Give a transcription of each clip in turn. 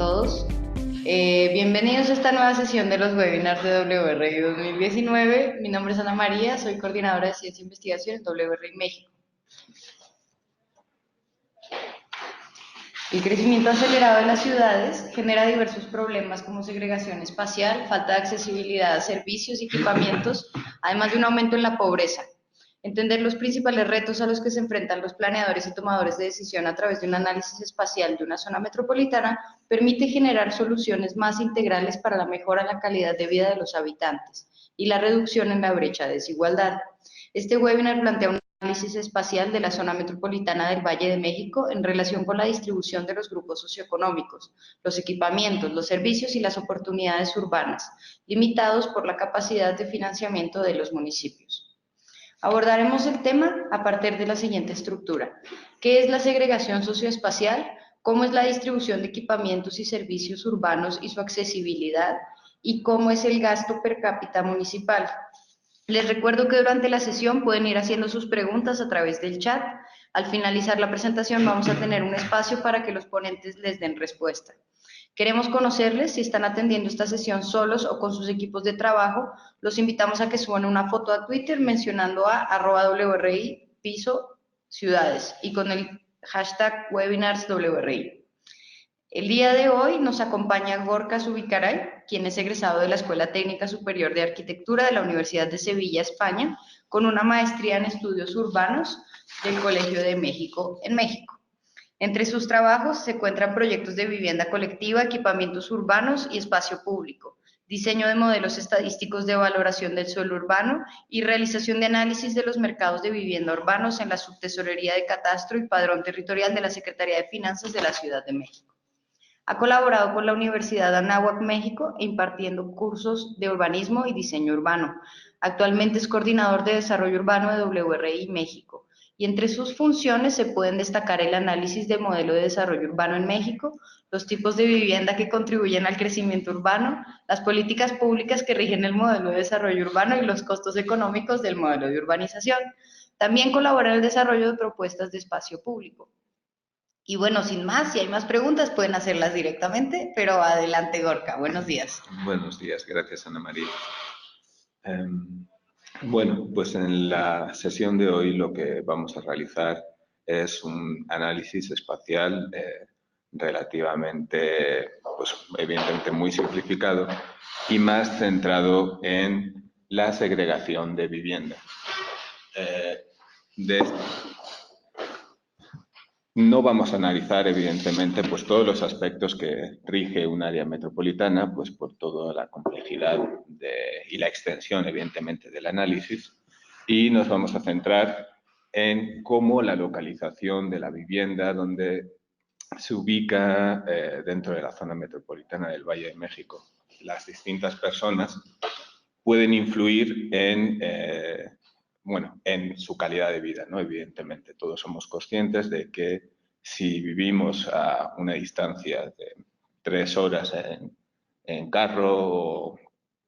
todos. Bienvenidos a esta nueva sesión de los webinars de WRI 2019. Mi nombre es Ana María, soy coordinadora de Ciencia e Investigación en WRI México. El crecimiento acelerado de las ciudades genera diversos problemas como segregación espacial, falta de accesibilidad a servicios y equipamientos, además de un aumento en la pobreza. Entender los principales retos a los que se enfrentan los planeadores y tomadores de decisión a través de un análisis espacial de una zona metropolitana permite generar soluciones más integrales para la mejora de la calidad de vida de los habitantes y la reducción en la brecha de desigualdad. Este webinar plantea un análisis espacial de la zona metropolitana del Valle de México en relación con la distribución de los grupos socioeconómicos, los equipamientos, los servicios y las oportunidades urbanas, limitados por la capacidad de financiamiento de los municipios. Abordaremos el tema a partir de la siguiente estructura. ¿Qué es la segregación socioespacial? ¿Cómo es la distribución de equipamientos y servicios urbanos y su accesibilidad? ¿Y cómo es el gasto per cápita municipal? Les recuerdo que durante la sesión pueden ir haciendo sus preguntas a través del chat. Al finalizar la presentación vamos a tener un espacio para que los ponentes les den respuesta. Queremos conocerles. Si están atendiendo esta sesión solos o con sus equipos de trabajo, los invitamos a que suban una foto a Twitter mencionando a @WRI piso ciudades y con el hashtag webinarsWRI. El día de hoy nos acompaña Gorka Zubicaray, quien es egresado de la Escuela Técnica Superior de Arquitectura de la Universidad de Sevilla, España, con una maestría en estudios urbanos del Colegio de México en México. Entre sus trabajos se encuentran proyectos de vivienda colectiva, equipamientos urbanos y espacio público, diseño de modelos estadísticos de valoración del suelo urbano y realización de análisis de los mercados de vivienda urbanos en la Subtesorería de Catastro y Padrón Territorial de la Secretaría de Finanzas de la Ciudad de México. Ha colaborado con la Universidad Anáhuac, México, impartiendo cursos de urbanismo y diseño urbano. Actualmente es coordinador de desarrollo urbano de WRI México. Y entre sus funciones se pueden destacar el análisis de modelo de desarrollo urbano en México, los tipos de vivienda que contribuyen al crecimiento urbano, las políticas públicas que rigen el modelo de desarrollo urbano y los costos económicos del modelo de urbanización. También colabora en el desarrollo de propuestas de espacio público. Y bueno, sin más, si hay más preguntas pueden hacerlas directamente, pero adelante Gorka, buenos días. Buenos días, gracias Ana María. Bueno, pues en la sesión de hoy lo que vamos a realizar es un análisis espacial relativamente, pues evidentemente muy simplificado y más centrado en la segregación de vivienda. No vamos a analizar, evidentemente, pues todos los aspectos que rige un área metropolitana, pues por toda la complejidad y la extensión, evidentemente, del análisis, y nos vamos a centrar en cómo la localización de la vivienda, donde se ubica dentro de la zona metropolitana del Valle de México, las distintas personas pueden influir en su calidad de vida, ¿no? Evidentemente, todos somos conscientes de que si vivimos a una distancia de 3 horas en carro o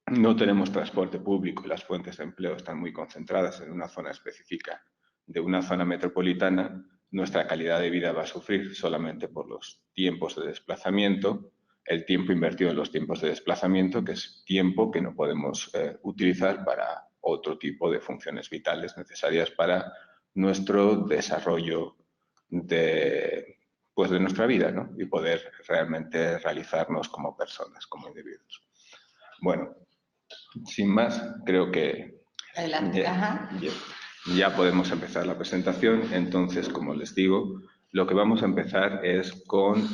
no tenemos transporte público y las fuentes de empleo están muy concentradas en una zona específica de una zona metropolitana, nuestra calidad de vida va a sufrir solamente por los tiempos de desplazamiento, el tiempo invertido en los tiempos de desplazamiento, que es tiempo que no podemos utilizar para otro tipo de funciones vitales necesarias para nuestro desarrollo de nuestra vida, ¿no? Y poder realmente realizarnos como personas, como individuos. Bueno, sin más, creo que ya podemos empezar la presentación. Entonces, como les digo, lo que vamos a empezar es con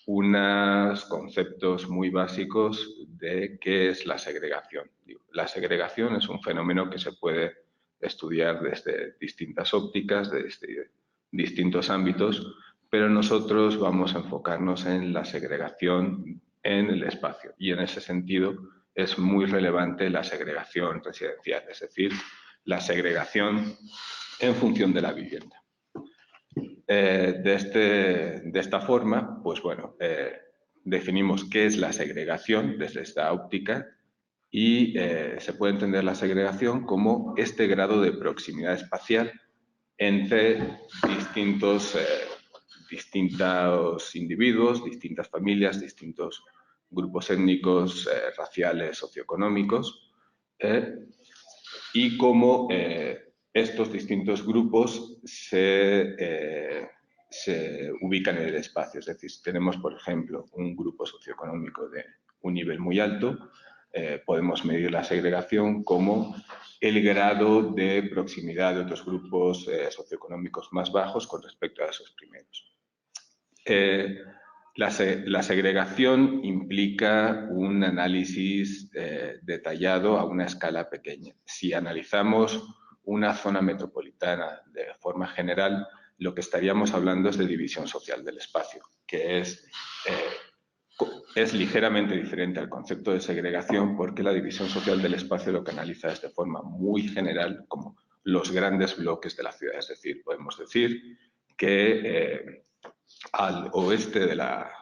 unos conceptos muy básicos de qué es la segregación. La segregación es un fenómeno que se puede estudiar desde distintas ópticas, desde distintos ámbitos, pero nosotros vamos a enfocarnos en la segregación en el espacio y en ese sentido es muy relevante la segregación residencial, es decir, la segregación en función de la vivienda. De esta forma, pues bueno, definimos qué es la segregación desde esta óptica y se puede entender la segregación como este grado de proximidad espacial entre distintos distintos individuos, distintas familias, distintos grupos étnicos, raciales, socioeconómicos, y cómo estos distintos grupos se ubican en el espacio. Es decir, si tenemos, por ejemplo, un grupo socioeconómico de un nivel muy alto, podemos medir la segregación como el grado de proximidad de otros grupos socioeconómicos más bajos con respecto a esos primeros. La segregación implica un análisis detallado a una escala pequeña. Si analizamos una zona metropolitana de forma general, lo que estaríamos hablando es de división social del espacio, que es ligeramente diferente al concepto de segregación, porque la división social del espacio lo que analiza es de forma muy general como los grandes bloques de la ciudad. Es decir, podemos decir que al oeste de la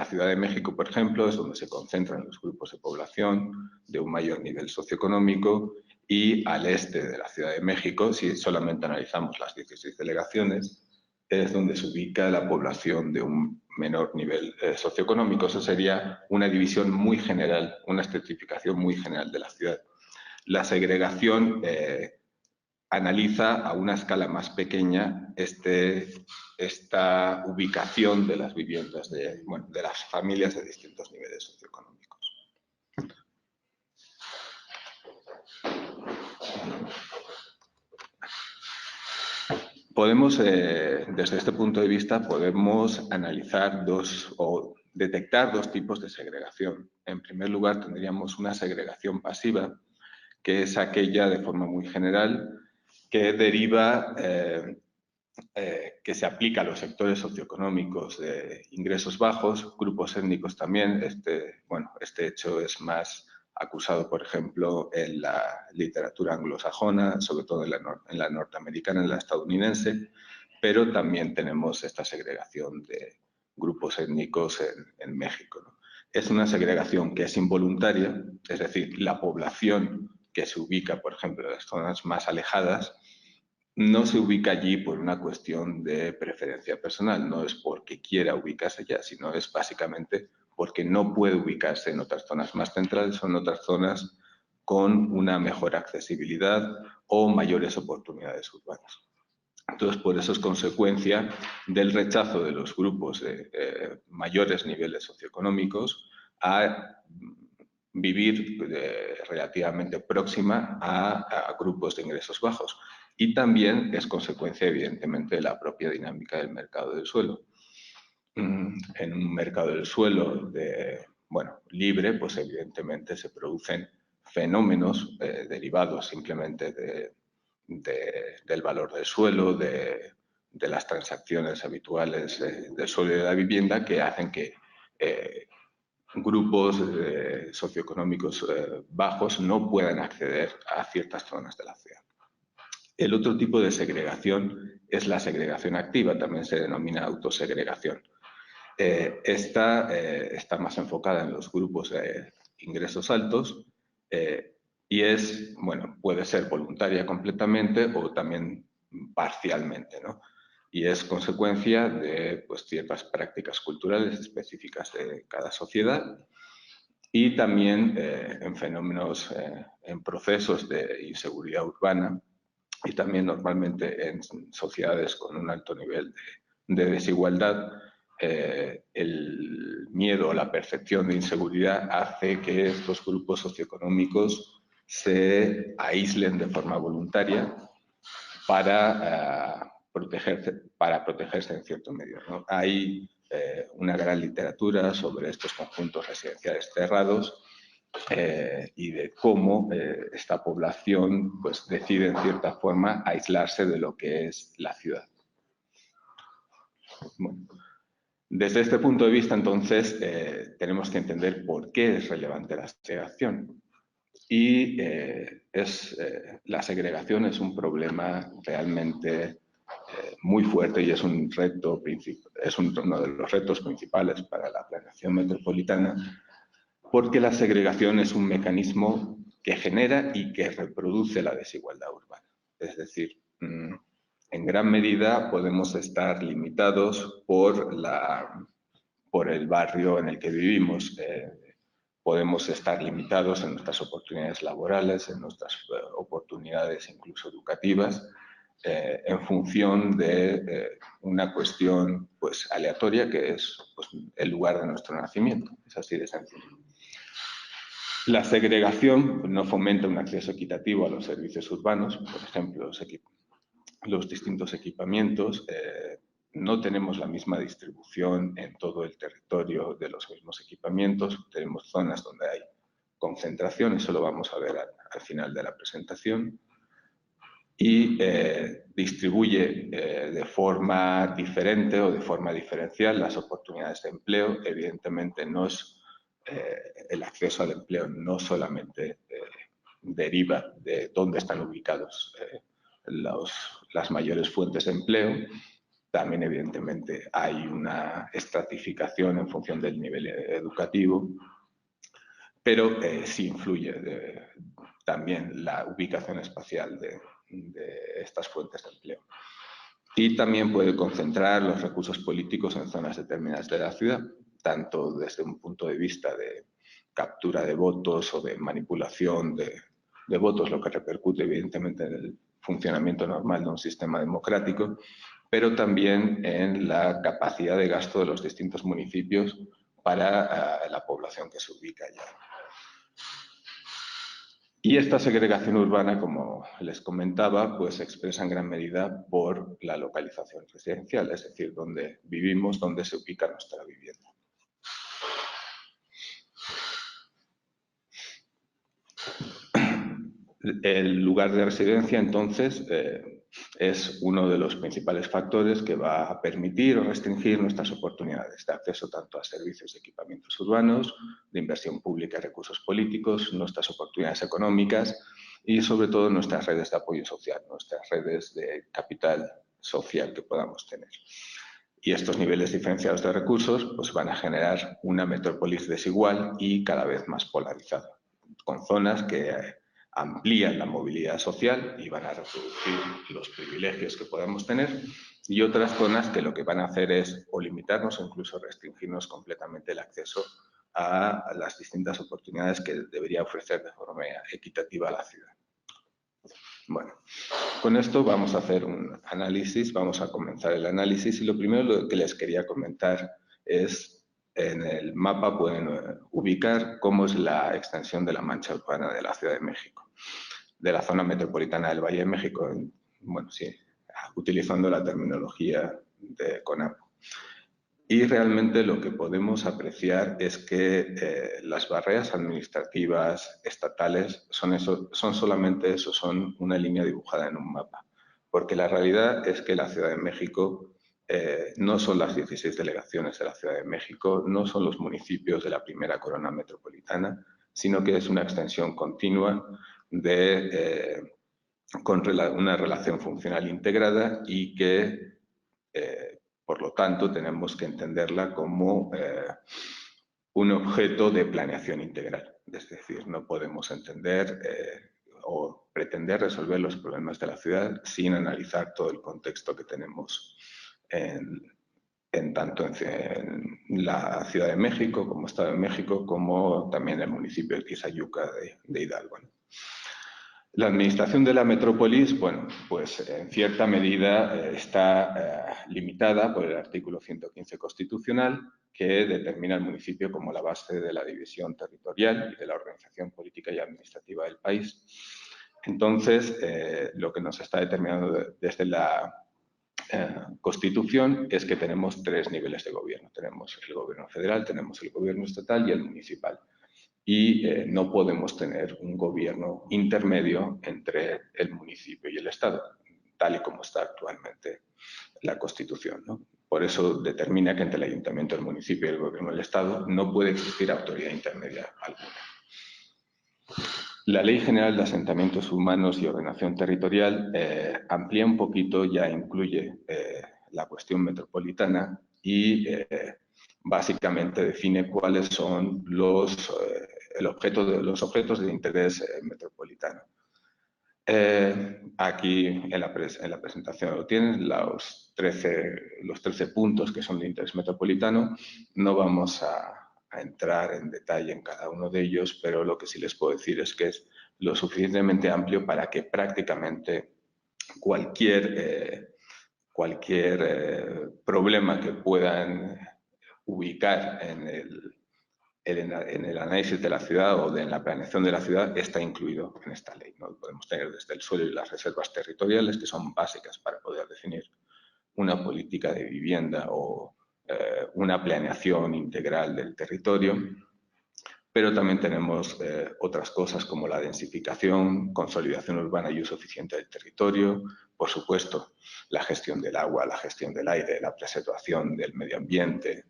Ciudad de México, por ejemplo, es donde se concentran los grupos de población de un mayor nivel socioeconómico, y al este de la Ciudad de México, si solamente analizamos las 16 delegaciones, es donde se ubica la población de un menor nivel socioeconómico. Eso sería una división muy general, una estratificación muy general de la ciudad. La segregación analiza a una escala más pequeña esta ubicación de las viviendas, de las familias de distintos niveles socioeconómicos. Podemos, desde este punto de vista, podemos analizar o detectar dos tipos de segregación. En primer lugar, tendríamos una segregación pasiva, que es aquella, de forma muy general, que deriva, que se aplica a los sectores socioeconómicos de ingresos bajos, grupos étnicos también. Este hecho es más acusado, por ejemplo, en la literatura anglosajona, sobre todo en la norteamericana, en la estadounidense, pero también tenemos esta segregación de grupos étnicos en México, ¿no? Es una segregación que es involuntaria, es decir, la población que se ubica, por ejemplo, en las zonas más alejadas, no se ubica allí por una cuestión de preferencia personal, no es porque quiera ubicarse allá, sino es básicamente porque no puede ubicarse en otras zonas más centrales o en otras zonas con una mejor accesibilidad o mayores oportunidades urbanas. Entonces, por eso es consecuencia del rechazo de los grupos de mayores niveles socioeconómicos a vivir relativamente próxima a grupos de ingresos bajos. Y también es consecuencia, evidentemente, de la propia dinámica del mercado del suelo. En un mercado del suelo libre, pues evidentemente se producen fenómenos derivados simplemente del valor del suelo, de las transacciones habituales del suelo y de la vivienda, que hacen que grupos socioeconómicos bajos no puedan acceder a ciertas zonas de la ciudad. El otro tipo de segregación es la segregación activa, también se denomina autosegregación. Esta está más enfocada en los grupos de ingresos altos y puede ser voluntaria completamente o también parcialmente, ¿no? Y es consecuencia de ciertas prácticas culturales específicas de cada sociedad, y también en fenómenos, en procesos de inseguridad urbana, y también normalmente en sociedades con un alto nivel de desigualdad. El miedo o la percepción de inseguridad hace que estos grupos socioeconómicos se aíslen de forma voluntaria para protegerse en cierto medio, ¿no? Hay una gran literatura sobre estos conjuntos residenciales cerrados y de cómo esta población decide en cierta forma aislarse de lo que es la ciudad. Bueno, desde este punto de vista, entonces, tenemos que entender por qué es relevante la segregación. Y la segregación es un problema realmente muy fuerte y es uno de los retos principales para la planeación metropolitana, porque la segregación es un mecanismo que genera y que reproduce la desigualdad urbana. Es decir, en gran medida podemos estar limitados por el barrio en el que vivimos. Podemos estar limitados en nuestras oportunidades laborales, en nuestras oportunidades incluso educativas, en función de una cuestión pues, aleatoria que es pues, el lugar de nuestro nacimiento. Es así de sencillo. La segregación no fomenta un acceso equitativo a los servicios urbanos. Por ejemplo, los distintos equipamientos, no tenemos la misma distribución en todo el territorio de los mismos equipamientos. Tenemos zonas donde hay concentración, eso lo vamos a ver al final de la presentación, y distribuye de forma diferente o de forma diferencial las oportunidades de empleo. Evidentemente, el acceso al empleo no solamente deriva de dónde están ubicados las mayores fuentes de empleo. También, evidentemente, hay una estratificación en función del nivel educativo, pero sí influye también la ubicación espacial de estas fuentes de empleo. Y también puede concentrar los recursos políticos en zonas determinadas de la ciudad, tanto desde un punto de vista de captura de votos o de manipulación de votos, lo que repercute evidentemente en el funcionamiento normal de un sistema democrático, pero también en la capacidad de gasto de los distintos municipios para la población que se ubica allá. Y esta segregación urbana, como les comentaba, pues se expresa en gran medida por la localización residencial, es decir, donde vivimos, donde se ubica nuestra vivienda. El lugar de residencia, entonces, es uno de los principales factores que va a permitir o restringir nuestras oportunidades de acceso tanto a servicios y equipamientos urbanos, de inversión pública y recursos políticos, nuestras oportunidades económicas y, sobre todo, nuestras redes de apoyo social, nuestras redes de capital social que podamos tener. Y estos niveles diferenciados de recursos pues, van a generar una metrópolis desigual y cada vez más polarizada, con zonas que amplían la movilidad social y van a reproducir los privilegios que podamos tener, y otras zonas que lo que van a hacer es o limitarnos o incluso restringirnos completamente el acceso a las distintas oportunidades que debería ofrecer de forma equitativa la ciudad. Bueno, con esto vamos a hacer un análisis, vamos a comenzar el análisis, y lo primero que les quería comentar es, en el mapa pueden ubicar cómo es la extensión de la mancha urbana de la Ciudad de México, de la zona metropolitana del Valle de México, bueno, sí, utilizando la terminología de CONAPO. Y realmente lo que podemos apreciar es que las barreras administrativas estatales son solamente eso, son una línea dibujada en un mapa. Porque la realidad es que la Ciudad de México no son las 16 delegaciones de la Ciudad de México, no son los municipios de la primera corona metropolitana, sino que es una extensión continua con una relación funcional integrada y que por lo tanto, tenemos que entenderla como un objeto de planeación integral. Es decir, no podemos entender o pretender resolver los problemas de la ciudad sin analizar todo el contexto que tenemos tanto en la Ciudad de México como Estado de México, como también el municipio de Tizayuca de Hidalgo. La administración de la metrópolis, bueno, pues en cierta medida está limitada por el artículo 115 constitucional, que determina al municipio como la base de la división territorial y de la organización política y administrativa del país. Entonces, lo que nos está determinando desde la Constitución es que tenemos tres niveles de gobierno. Tenemos el gobierno federal, tenemos el gobierno estatal y el municipal. Y no podemos tener un gobierno intermedio entre el municipio y el Estado, tal y como está actualmente la Constitución, ¿no? Por eso determina que entre el ayuntamiento, el municipio y el gobierno del Estado no puede existir autoridad intermedia alguna. La Ley General de Asentamientos Humanos y Ordenación Territorial amplía un poquito, ya incluye la cuestión metropolitana y básicamente define cuáles son los objetos de interés metropolitano. Aquí en la presentación lo tienen, los 13 puntos que son de interés metropolitano. No vamos a entrar en detalle en cada uno de ellos, pero lo que sí les puedo decir es que es lo suficientemente amplio para que prácticamente cualquier problema que puedan ubicar en el análisis de la ciudad o en la planeación de la ciudad está incluido en esta ley, ¿no? Podemos tener desde el suelo y las reservas territoriales, que son básicas para poder definir una política de vivienda o una planeación integral del territorio, pero también tenemos otras cosas como la densificación, consolidación urbana y uso eficiente del territorio, por supuesto, la gestión del agua, la gestión del aire, la preservación del medio ambiente,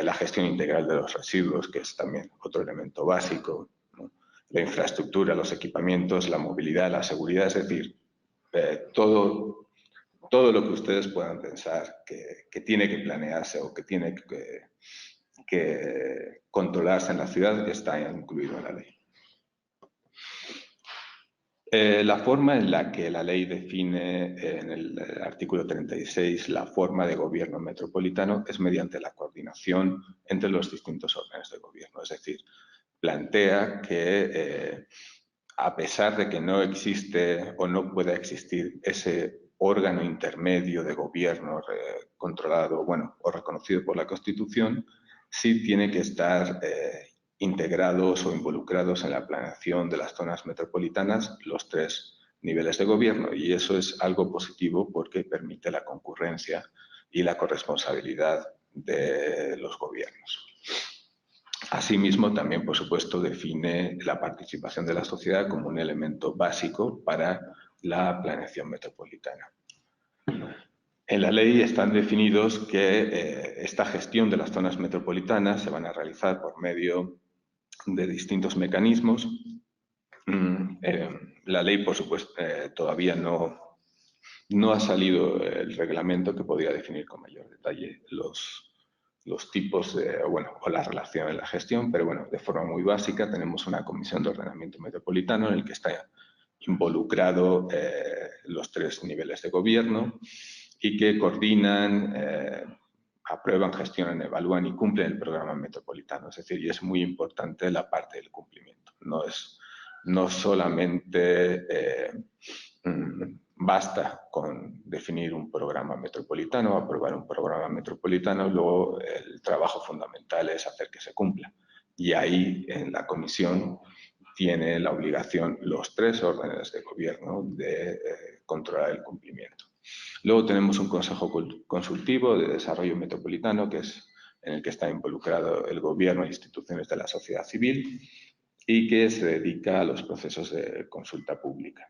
la gestión integral de los residuos, que es también otro elemento básico, ¿no? La infraestructura, los equipamientos, la movilidad, la seguridad, es decir, todo lo que ustedes puedan pensar que tiene que planearse o que tiene que controlarse en la ciudad está incluido en la ley. La forma en la que la ley define en el artículo 36 la forma de gobierno metropolitano es mediante la coordinación entre los distintos órdenes de gobierno. Es decir, plantea que a pesar de que no existe o no pueda existir ese órgano intermedio de gobierno controlado, bueno, o reconocido por la Constitución, sí tiene que estar integrados o involucrados en la planeación de las zonas metropolitanas los 3 niveles de gobierno, y eso es algo positivo porque permite la concurrencia y la corresponsabilidad de los gobiernos. Asimismo, también, por supuesto, define la participación de la sociedad como un elemento básico para la planeación metropolitana. En la ley están definidos que esta gestión de las zonas metropolitanas se van a realizar por medio de distintos mecanismos. La ley, por supuesto, todavía no ha salido el reglamento que podría definir con mayor detalle los tipos o la relación en la gestión, pero bueno, de forma muy básica tenemos una comisión de ordenamiento metropolitano en el que está involucrado los 3 niveles de gobierno y que coordinan, aprueban, gestionan, evalúan y cumplen el programa metropolitano. Es decir, y es muy importante la parte del cumplimiento. No solamente basta con definir un programa metropolitano, aprobar un programa metropolitano, luego el trabajo fundamental es hacer que se cumpla. Y ahí en la comisión tiene la obligación los 3 órdenes de gobierno de controlar el cumplimiento. Luego tenemos un consejo consultivo de desarrollo metropolitano, que es en el que está involucrado el gobierno e instituciones de la sociedad civil y que se dedica a los procesos de consulta pública.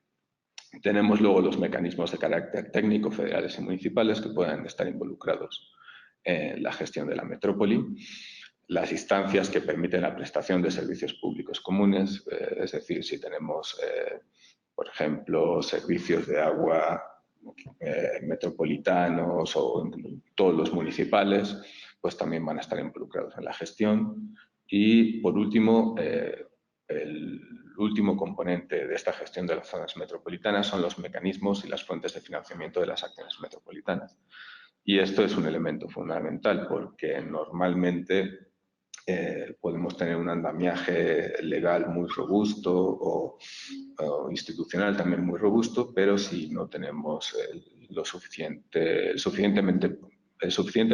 Tenemos luego los mecanismos de carácter técnico, federales y municipales, que puedan estar involucrados en la gestión de la metrópoli. Las instancias que permiten la prestación de servicios públicos comunes, es decir, si tenemos, por ejemplo, servicios de agua metropolitanos o todos los municipales, pues también van a estar involucrados en la gestión. Y, por último, el último componente de esta gestión de las zonas metropolitanas son los mecanismos y las fuentes de financiamiento de las acciones metropolitanas. Y esto es un elemento fundamental porque normalmente podemos tener un andamiaje legal muy robusto o institucional también muy robusto, pero si no tenemos el suficiente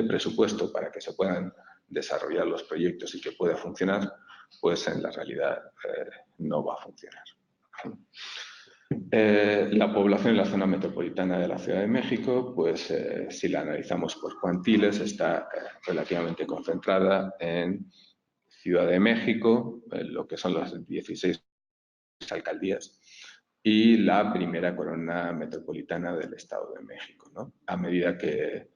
presupuesto para que se puedan desarrollar los proyectos y que pueda funcionar, pues en la realidad no va a funcionar. La población en la zona metropolitana de la Ciudad de México, pues si la analizamos por cuantiles, está relativamente concentrada en Ciudad de México, lo que son las 16 alcaldías, y la primera corona metropolitana del Estado de México, ¿no? A medida que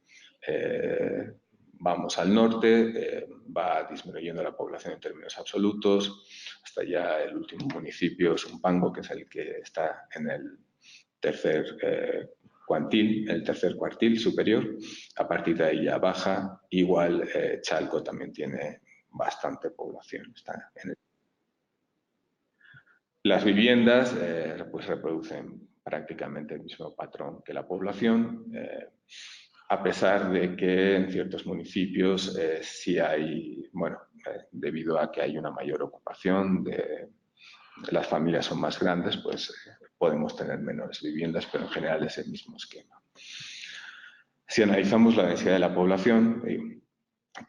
vamos al norte, va disminuyendo la población en términos absolutos, hasta ya el último municipio, Zumpango, que es el que está en el tercer cuartil superior. A partir de ahí ya baja. Igual Chalco también tiene bastante población. Está en Las viviendas pues reproducen prácticamente el mismo patrón que la población, a pesar de que en ciertos municipios sí hay, bueno, debido a que hay una mayor ocupación, las familias son más grandes, pues podemos tener menores viviendas, pero en general es el mismo esquema. Si analizamos la densidad de la población,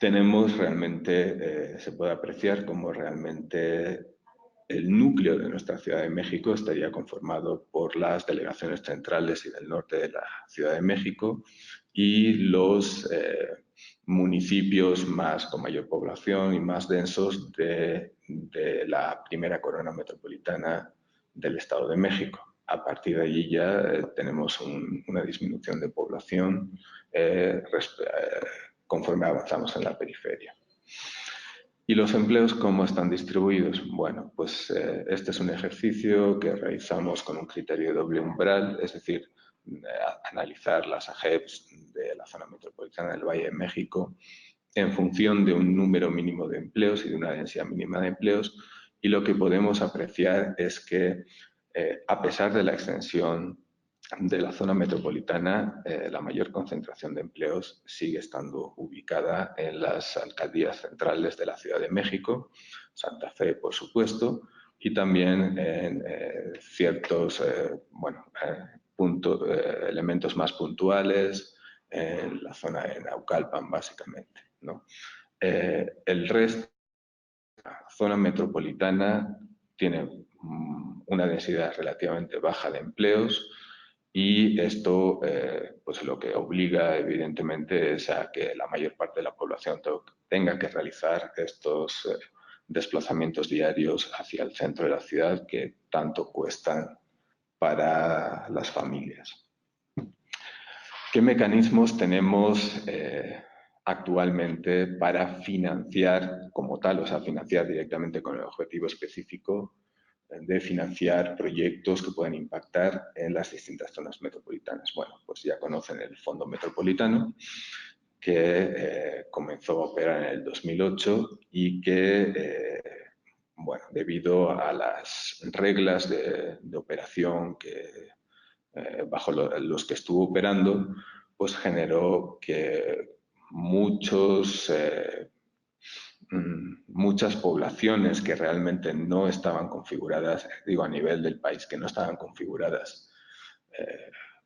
tenemos realmente, se puede apreciar como realmente el núcleo de nuestra Ciudad de México estaría conformado por las delegaciones centrales y del norte de la Ciudad de México y los municipios más con mayor población y más densos de la primera corona metropolitana del Estado de México. A partir de allí ya tenemos una disminución de población conforme avanzamos en la periferia. ¿Y los empleos cómo están distribuidos? Bueno, pues este es un ejercicio que realizamos con un criterio de doble umbral, es decir, analizar las AGEPs de la zona metropolitana del Valle de México en función de un número mínimo de empleos y de una densidad mínima de empleos, y lo que podemos apreciar es que a pesar de la extensión de la zona metropolitana, la mayor concentración de empleos sigue estando ubicada en las alcaldías centrales de la Ciudad de México, Santa Fe, por supuesto, y también en ciertos elementos más puntuales en la zona de Naucalpan, básicamente, ¿no? El resto, la zona metropolitana tiene una densidad relativamente baja de empleos, y esto pues lo que obliga evidentemente es a que la mayor parte de la población tenga que realizar estos desplazamientos diarios hacia el centro de la ciudad que tanto cuestan para las familias. ¿Qué mecanismos tenemos actualmente para financiar como tal, o sea, financiar directamente con el objetivo específico de financiar proyectos que puedan impactar en las distintas zonas metropolitanas? Bueno, pues ya conocen el Fondo Metropolitano, que comenzó a operar en el 2008 y que, bueno, debido a las reglas de operación bajo los que estuvo operando, pues generó que muchas poblaciones que realmente no estaban configuradas, digo a nivel del país, que no estaban configuradas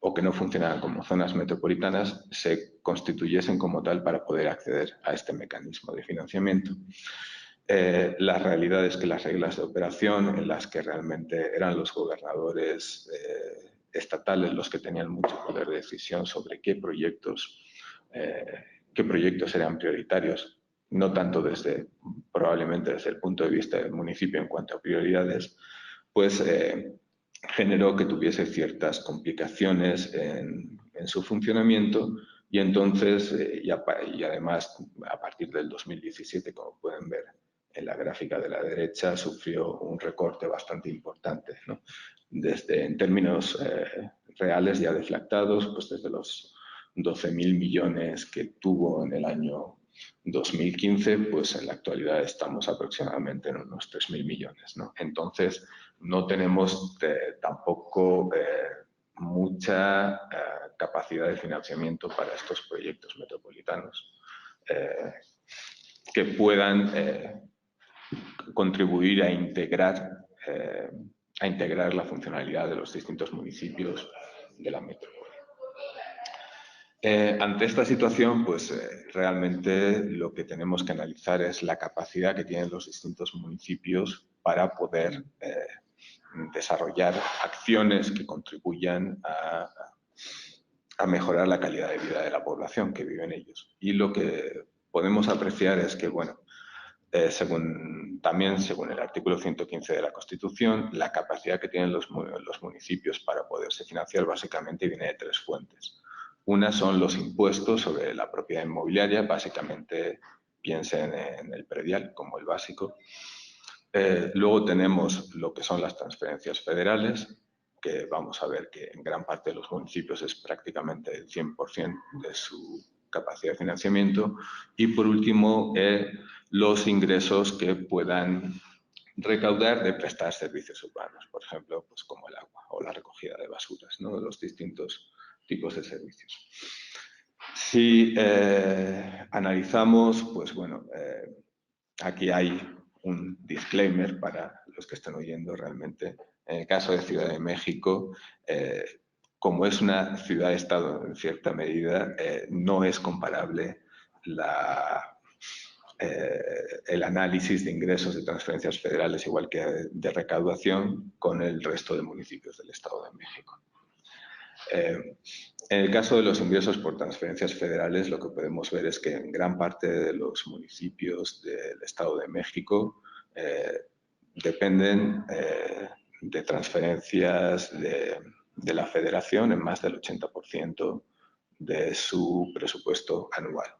o que no funcionaban como zonas metropolitanas, se constituyesen como tal para poder acceder a este mecanismo de financiamiento. La realidad es que las reglas de operación, en las que realmente eran los gobernadores estatales los que tenían mucho poder de decisión sobre qué proyectos eran prioritarios, no tanto probablemente desde el punto de vista del municipio en cuanto a prioridades, pues generó que tuviese ciertas complicaciones en su funcionamiento, y entonces, y además a partir del 2017, como pueden ver en la gráfica de la derecha, sufrió un recorte bastante importante, ¿no? En términos reales ya deflactados, pues desde los 12.000 millones que tuvo en el año 2015, pues en la actualidad estamos aproximadamente en unos 3.000 millones, ¿no? Entonces, no tenemos tampoco mucha capacidad de financiamiento para estos proyectos metropolitanos que puedan contribuir a integrar la funcionalidad de los distintos municipios de la metrópoli. Ante esta situación, pues realmente lo que tenemos que analizar es la capacidad que tienen los distintos municipios para poder desarrollar acciones que contribuyan a mejorar la calidad de vida de la población que vive en ellos. Y lo que podemos apreciar es que, bueno, también según el artículo 115 de la Constitución, la capacidad que tienen los municipios para poderse financiar básicamente viene de tres fuentes. Una son los impuestos sobre la propiedad inmobiliaria, básicamente piensen en el predial como el básico. Luego tenemos lo que son las transferencias federales, que vamos a ver que en gran parte de los municipios es prácticamente el 100% de su capacidad de financiamiento. Y por último, los ingresos que puedan recaudar de prestar servicios urbanos, por ejemplo, pues como el agua o la recogida de basuras, ¿no? Los distintos tipos de servicios. Si analizamos, pues bueno, aquí hay un disclaimer para los que estén oyendo realmente. En el caso de Ciudad de México, como es una ciudad-estado en cierta medida, no es comparable el análisis de ingresos de transferencias federales, igual que de recaudación, con el resto de municipios del Estado de México. En el caso de los ingresos por transferencias federales, lo que podemos ver es que en gran parte de los municipios del Estado de México dependen de transferencias de la federación en más del 80% de su presupuesto anual.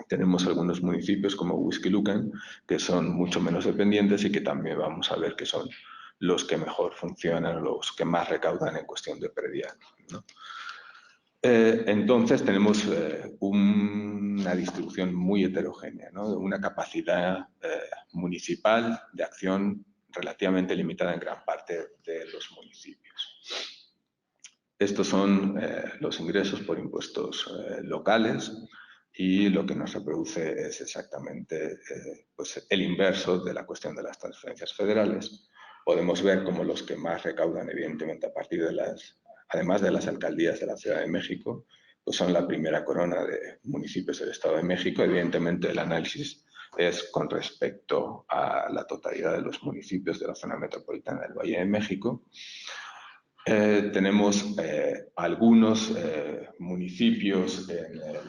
Tenemos algunos municipios como Huixquilucan que son mucho menos dependientes y que también vamos a ver que son los que mejor funcionan, los que más recaudan en cuestión de predial, ¿no? Entonces tenemos una distribución muy heterogénea, ¿no? Una capacidad municipal de acción relativamente limitada en gran parte de los municipios. Estos son los ingresos por impuestos locales y lo que nos reproduce es exactamente pues el inverso de la cuestión de las transferencias federales. Podemos ver como los que más recaudan, evidentemente, a partir de además de las alcaldías de la Ciudad de México, pues son la primera corona de municipios del Estado de México. Evidentemente, el análisis es con respecto a la totalidad de los municipios de la zona metropolitana del Valle de México. Tenemos algunos municipios en el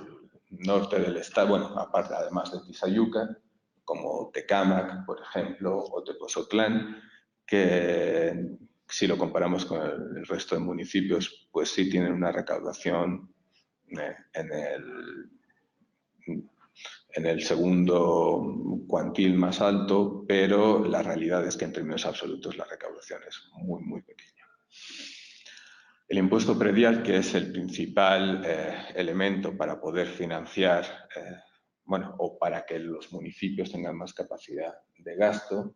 norte del estado, bueno, aparte además de Tizayuca, como Tecámac, por ejemplo, o Tepozotlán, que si lo comparamos con el resto de municipios, pues sí tienen una recaudación en el segundo cuantil más alto, pero la realidad es que en términos absolutos la recaudación es muy, muy pequeña. El impuesto predial, que es el principal elemento para poder financiar, bueno, o para que los municipios tengan más capacidad de gasto,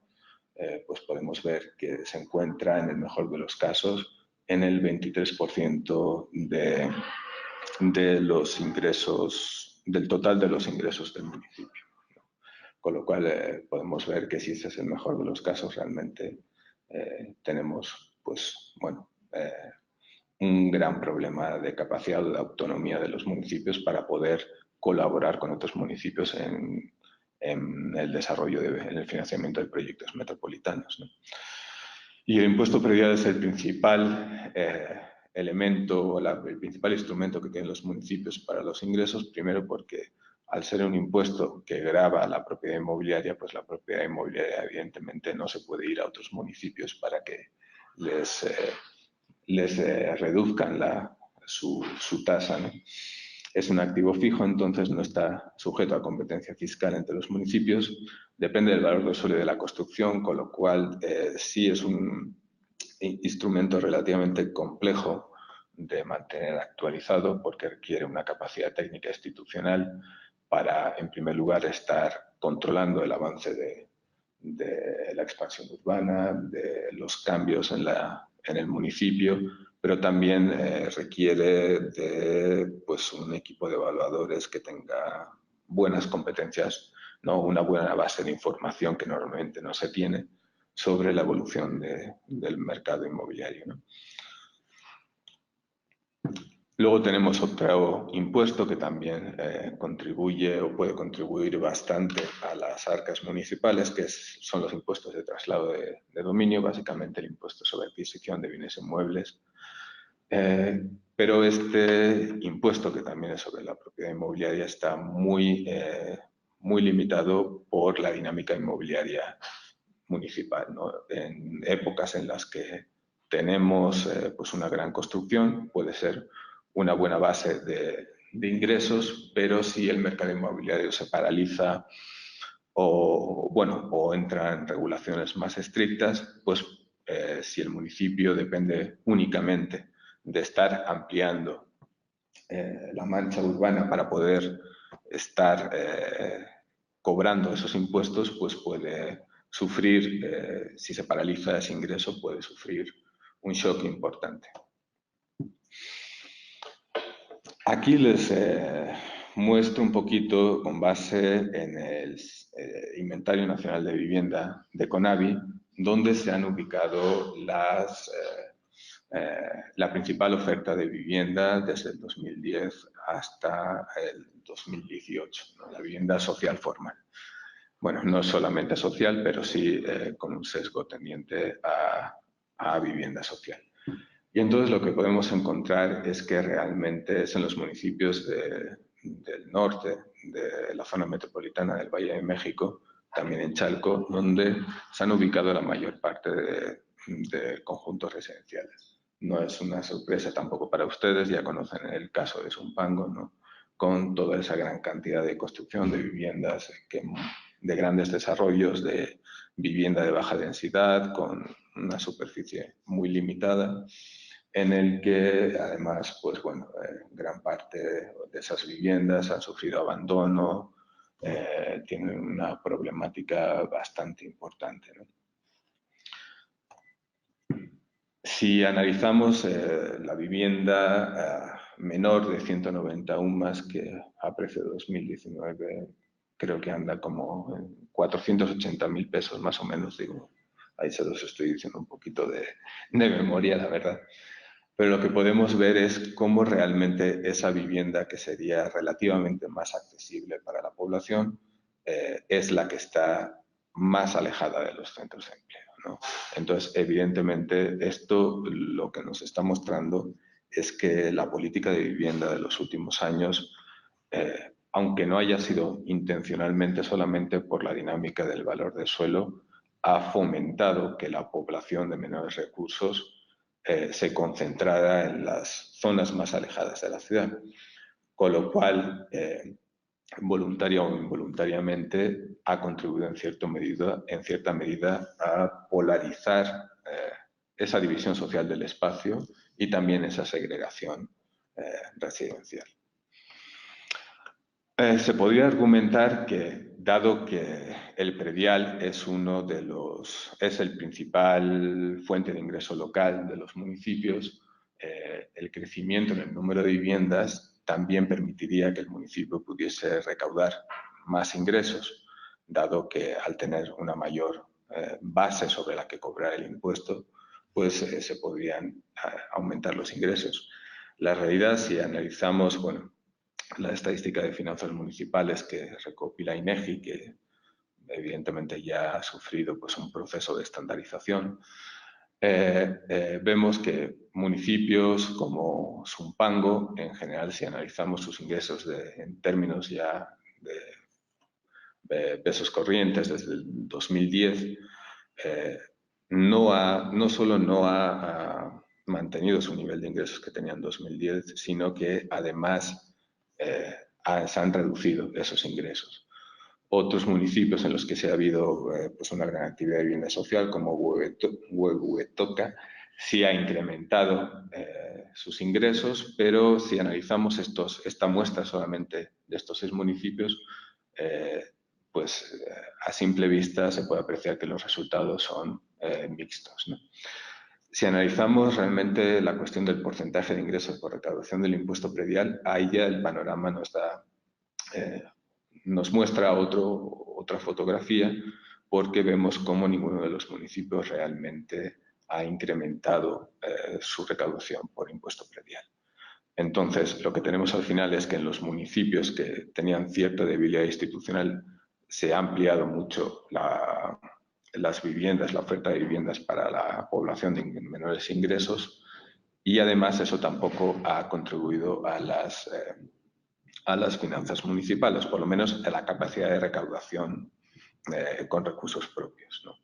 pues podemos ver que se encuentra, en el mejor de los casos, en el 23% de los ingresos, del total de los ingresos del municipio, ¿no? Con lo cual podemos ver que si ese es el mejor de los casos, realmente tenemos, pues, bueno, un gran problema de capacidad o de autonomía de los municipios para poder colaborar con otros municipios en el desarrollo, en el financiamiento de proyectos metropolitanos, ¿no? Y el impuesto predial es el principal elemento, el principal instrumento que tienen los municipios para los ingresos, primero porque al ser un impuesto que grava la propiedad inmobiliaria, pues la propiedad inmobiliaria evidentemente no se puede ir a otros municipios para que les reduzcan su tasa, ¿no? Es un activo fijo, entonces no está sujeto a competencia fiscal entre los municipios, depende del valor del suelo y de la construcción, con lo cual sí es un instrumento relativamente complejo de mantener actualizado porque requiere una capacidad técnica institucional para, en primer lugar, estar controlando el avance de la expansión urbana, de los cambios en el municipio, pero también requiere de pues, un equipo de evaluadores que tenga buenas competencias, ¿no? Una buena base de información que normalmente no se tiene sobre la evolución del mercado inmobiliario, ¿no? Luego tenemos otro impuesto que también contribuye o puede contribuir bastante a las arcas municipales, que son los impuestos de traslado de dominio, básicamente el impuesto sobre adquisición de bienes inmuebles. Pero este impuesto, que también es sobre la propiedad inmobiliaria, está muy limitado por la dinámica inmobiliaria municipal, ¿no? En épocas en las que tenemos pues una gran construcción, puede ser una buena base de ingresos, pero si el mercado inmobiliario se paraliza o entra en regulaciones más estrictas, pues si el municipio depende únicamente de estar ampliando la mancha urbana para poder estar cobrando esos impuestos, pues puede sufrir, si se paraliza ese ingreso, puede sufrir un shock importante. Aquí les muestro un poquito, con base en el Inventario Nacional de Vivienda de CONAVI, donde se han ubicado la principal oferta de vivienda desde el 2010 hasta el 2018, ¿no? La vivienda social formal. Bueno, no solamente social, pero sí con un sesgo tendiente a vivienda social. Y entonces lo que podemos encontrar es que realmente es en los municipios del norte, de la zona metropolitana del Valle de México, también en Chalco, donde se han ubicado la mayor parte de conjuntos residenciales. No es una sorpresa tampoco para ustedes, ya conocen el caso de Zumpango, ¿no? Con toda esa gran cantidad de construcción de viviendas, de grandes desarrollos, de vivienda de baja densidad, con una superficie muy limitada, en el que además, pues bueno, gran parte de esas viviendas han sufrido abandono, tienen una problemática bastante importante, ¿no? Si analizamos la vivienda menor de 190 UMAS, que a precio de 2019 creo que anda como en 480.000 pesos más o menos, digo, ahí se los estoy diciendo un poquito de memoria, la verdad. Pero lo que podemos ver es cómo realmente esa vivienda, que sería relativamente más accesible para la población, es la que está más alejada de los centros de empleo, ¿no? Entonces, evidentemente, esto lo que nos está mostrando es que la política de vivienda de los últimos años, aunque no haya sido intencionalmente, solamente por la dinámica del valor del suelo, ha fomentado que la población de menores recursos se concentrara en las zonas más alejadas de la ciudad, con lo cual, voluntaria o involuntariamente, ha contribuido en cierta medida a polarizar esa división social del espacio y también esa segregación residencial. Se podría argumentar que, dado que el predial es el principal fuente de ingreso local de los municipios, el crecimiento en el número de viviendas también permitiría que el municipio pudiese recaudar más ingresos, dado que al tener una mayor base sobre la que cobrar el impuesto, pues se podrían aumentar los ingresos. La realidad, si analizamos, bueno, la estadística de finanzas municipales que recopila INEGI, que evidentemente ya ha sufrido pues, un proceso de estandarización, vemos que municipios como Zumpango, en general, si analizamos sus ingresos en términos ya de pesos corrientes desde el 2010, no solo no ha mantenido su nivel de ingresos que tenía en 2010, sino que además se han reducido esos ingresos. Otros municipios en los que se ha habido pues una gran actividad de vivienda social, como Huehuetoca, sí ha incrementado sus ingresos, pero si analizamos esta muestra solamente de estos 6 municipios, pues a simple vista se puede apreciar que los resultados son mixtos, ¿no? Si analizamos realmente la cuestión del porcentaje de ingresos por recaudación del impuesto predial, ahí ya el panorama nos muestra otra fotografía, porque vemos cómo ninguno de los municipios realmente ha incrementado su recaudación por impuesto predial. Entonces, lo que tenemos al final es que en los municipios que tenían cierta debilidad institucional se ha ampliado mucho las viviendas, la oferta de viviendas para la población de menores ingresos, y además eso tampoco ha contribuido a las finanzas municipales, por lo menos a la capacidad de recaudación con recursos propios, ¿no?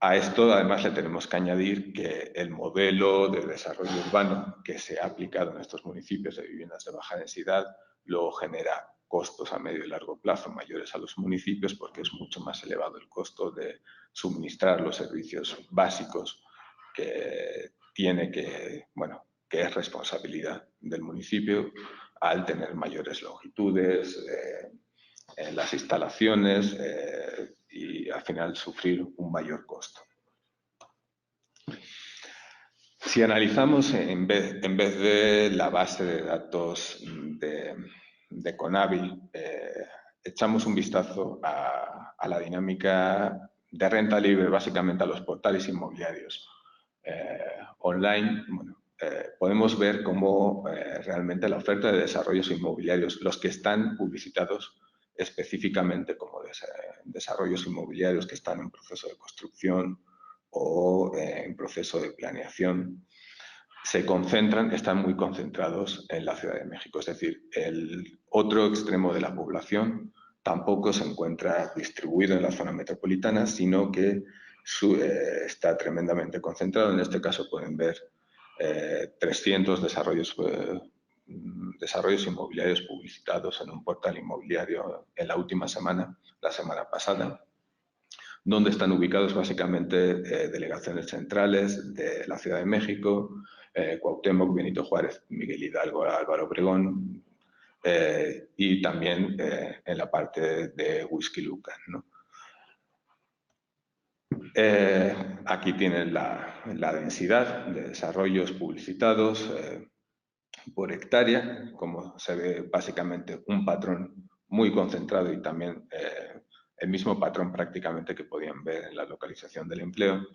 A esto además le tenemos que añadir que el modelo de desarrollo urbano que se ha aplicado en estos municipios de viviendas de baja densidad luego genera costos a medio y largo plazo mayores a los municipios, porque es mucho más elevado el costo de suministrar los servicios básicos que es responsabilidad del municipio, al tener mayores longitudes en las instalaciones y al final sufrir un mayor costo. Si analizamos en vez de la base de datos de Conavi, echamos un vistazo a la dinámica de renta libre, básicamente a los portales inmobiliarios online, bueno, podemos ver cómo realmente la oferta de desarrollos inmobiliarios, los que están publicitados específicamente como desarrollos inmobiliarios que están en proceso de construcción o en proceso de planeación, están muy concentrados en la Ciudad de México. Es decir, el otro extremo de la población tampoco se encuentra distribuido en la zona metropolitana, sino que está tremendamente concentrado. En este caso pueden ver 300 desarrollos inmobiliarios publicitados en un portal inmobiliario en la última semana, la semana pasada, donde están ubicados básicamente delegaciones centrales de la Ciudad de México, Cuauhtémoc, Benito Juárez, Miguel Hidalgo, Álvaro Obregón, y también en la parte de Huixquilucan, ¿no? Aquí tienen la densidad de desarrollos publicitados por hectárea, como se ve básicamente un patrón muy concentrado y también el mismo patrón prácticamente que podían ver en la localización del empleo.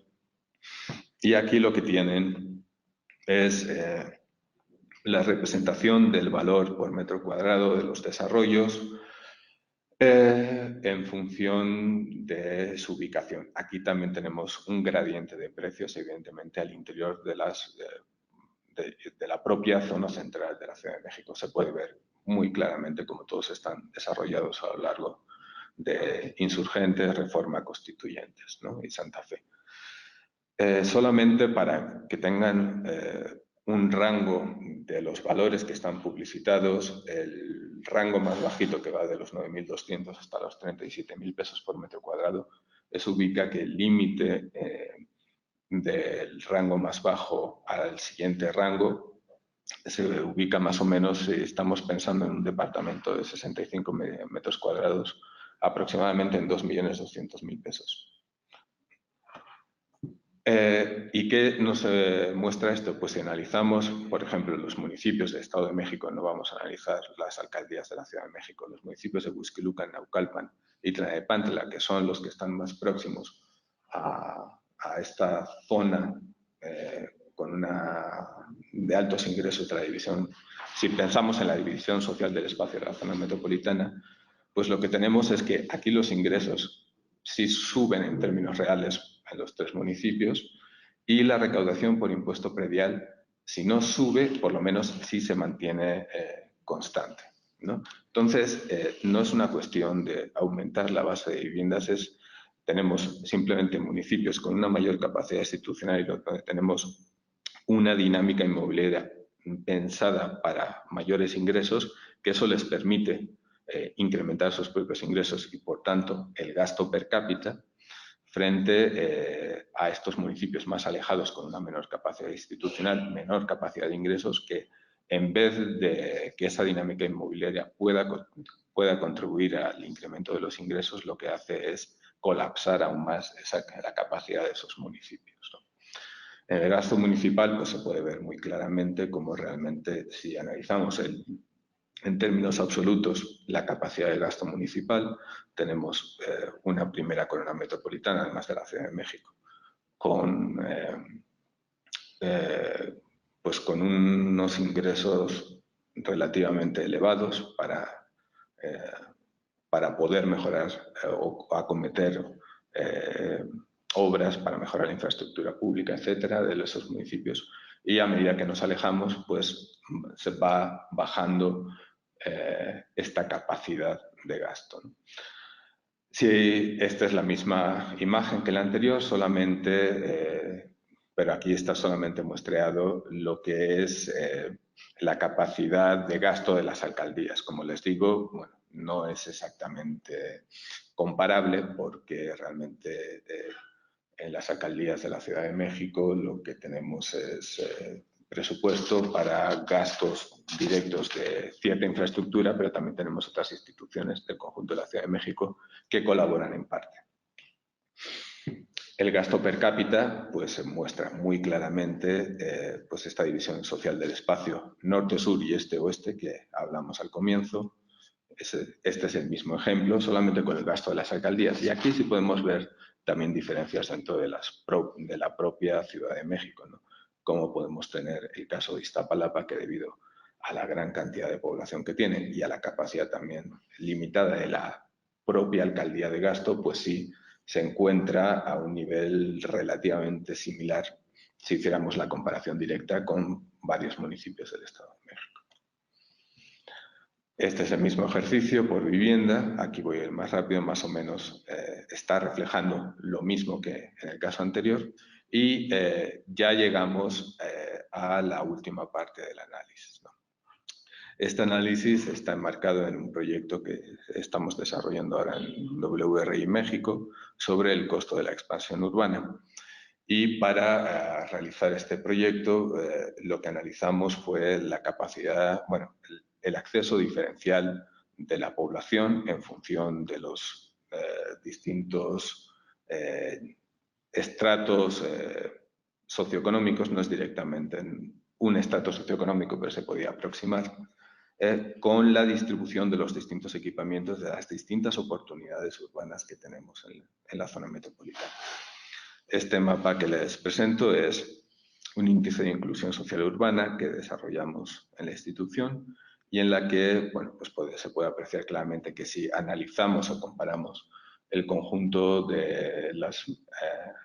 Y aquí lo que tienen es la representación del valor por metro cuadrado de los desarrollos en función de su ubicación. Aquí también tenemos un gradiente de precios, evidentemente, al interior de la propia zona central de la Ciudad de México. Se puede ver muy claramente cómo todos están desarrollados a lo largo de Insurgentes, Reforma, Constituyentes, ¿no? Y Santa Fe. Solamente para que tengan un rango de los valores que están publicitados, el rango más bajito, que va de los 9.200 hasta los 37.000 pesos por metro cuadrado, eso ubica que el límite del rango más bajo al siguiente rango se ubica más o menos, si estamos pensando en un departamento de 65 metros cuadrados, aproximadamente en 2.200.000 pesos. ¿Y qué nos muestra esto? Pues si analizamos, por ejemplo, los municipios del Estado de México, no vamos a analizar las alcaldías de la Ciudad de México, los municipios de Huixquilucan, Naucalpan y Tlalnepantla, que son los que están más próximos a esta zona de altos ingresos de la división. Si pensamos en la división social del espacio de la zona metropolitana, pues lo que tenemos es que aquí los ingresos sí suben en términos reales en los tres municipios y la recaudación por impuesto predial, si no sube, por lo menos sí se mantiene constante, ¿no? Entonces, no es una cuestión de aumentar la base de viviendas, tenemos simplemente municipios con una mayor capacidad institucional y donde tenemos una dinámica inmobiliaria pensada para mayores ingresos, que eso les permite incrementar sus propios ingresos y, por tanto, el gasto per cápita, frente a estos municipios más alejados con una menor capacidad institucional, menor capacidad de ingresos, que en vez de que esa dinámica inmobiliaria pueda contribuir al incremento de los ingresos, lo que hace es colapsar aún más la capacidad de esos municipios, ¿no? En el gasto municipal pues, se puede ver muy claramente cómo realmente, si analizamos en términos absolutos la capacidad de gasto municipal, tenemos una primera corona metropolitana, además de la Ciudad de México, pues con unos ingresos relativamente elevados para poder mejorar o acometer obras para mejorar la infraestructura pública, etcétera, de esos municipios. Y a medida que nos alejamos, pues se va bajando esta capacidad de gasto, ¿no? Sí, esta es la misma imagen que la anterior, pero aquí está solamente muestreado lo que es la capacidad de gasto de las alcaldías. Como les digo, bueno, no es exactamente comparable porque realmente en las alcaldías de la Ciudad de México lo que tenemos es presupuesto para gastos directos de cierta infraestructura, pero también tenemos otras instituciones del conjunto de la Ciudad de México que colaboran en parte. El gasto per cápita pues muestra muy claramente pues esta división social del espacio norte-sur y este-oeste que hablamos al comienzo. Este es el mismo ejemplo, solamente con el gasto de las alcaldías. Y aquí sí podemos ver también diferencias dentro de la propia Ciudad de México, ¿no? Como podemos tener el caso de Iztapalapa, que debido a la gran cantidad de población que tiene y a la capacidad también limitada de la propia alcaldía de gasto, pues sí se encuentra a un nivel relativamente similar si hiciéramos la comparación directa con varios municipios del Estado de México. Este es el mismo ejercicio por vivienda. Aquí voy a ir más rápido, más o menos está reflejando lo mismo que en el caso anterior. Y ya llegamos a la última parte del análisis, ¿no? Este análisis está enmarcado en un proyecto que estamos desarrollando ahora en WRI México sobre el costo de la expansión urbana. Y para realizar este proyecto lo que analizamos fue la capacidad, bueno, el acceso diferencial de la población en función de los distintos estratos socioeconómicos. No es directamente un estrato socioeconómico, pero se podía aproximar, con la distribución de los distintos equipamientos, de las distintas oportunidades urbanas que tenemos en la zona metropolitana. Este mapa que les presento es un índice de inclusión social urbana que desarrollamos en la institución y en la que, bueno, pues se puede apreciar claramente que si analizamos o comparamos el conjunto de las